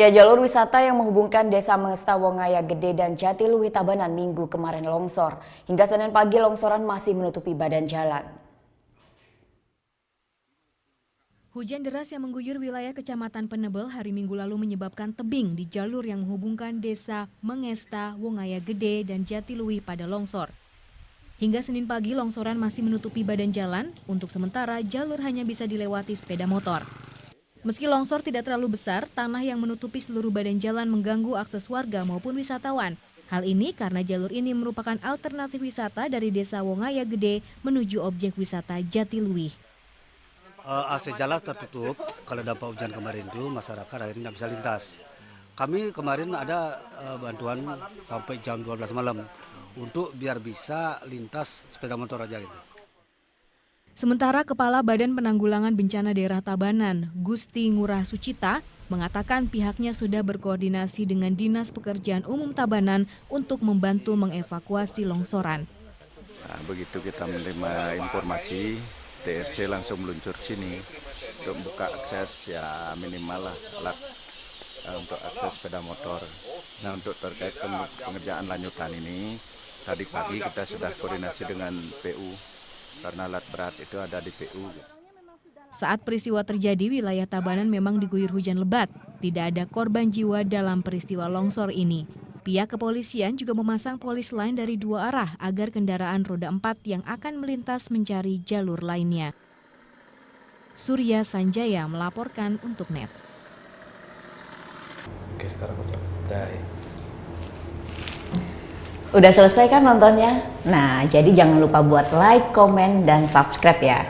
Ya, jalur wisata yang menghubungkan Desa Mengesta Wongaya Gede dan Jatiluhih Tabanan Minggu kemarin longsor. Hingga Senin pagi longsoran masih menutupi badan jalan. Hujan deras yang mengguyur wilayah Kecamatan Penebel hari Minggu lalu menyebabkan tebing di jalur yang menghubungkan Desa Mengesta, Wongaya Gede, dan Jatiluhih pada longsor. Hingga Senin pagi longsoran masih menutupi badan jalan, untuk sementara jalur hanya bisa dilewati sepeda motor. Meski longsor tidak terlalu besar, tanah yang menutupi seluruh badan jalan mengganggu akses warga maupun wisatawan. Hal ini karena jalur ini merupakan alternatif wisata dari Desa Wongaya Gede menuju objek wisata Jatiluhih. Akses jalan tertutup, kalau dampak hujan kemarin itu masyarakat akhirnya tidak bisa lintas. Kami kemarin ada bantuan sampai jam 12 malam untuk biar bisa lintas sepeda motor aja gitu. Sementara Kepala Badan Penanggulangan Bencana Daerah Tabanan, Gusti Ngurah Sucita, mengatakan pihaknya sudah berkoordinasi dengan Dinas Pekerjaan Umum Tabanan untuk membantu mengevakuasi longsoran. Nah, begitu kita menerima informasi, TRC langsung meluncur sini untuk buka akses ya minimal lah alat untuk akses sepeda motor. Nah, untuk terkait pengerjaan lanjutan ini, tadi pagi kita sudah koordinasi dengan PU karena alat berat itu ada di PU. Saat peristiwa terjadi, wilayah Tabanan memang diguyur hujan lebat. Tidak ada korban jiwa dalam peristiwa longsor ini. Pihak kepolisian juga memasang polis lain dari 2 arah agar kendaraan roda 4 yang akan melintas mencari jalur lainnya. Surya Sanjaya melaporkan untuk NET. Oke, sekarang aku coba. Udah selesai kan nontonnya? Nah, jadi jangan lupa buat like, komen, dan subscribe ya.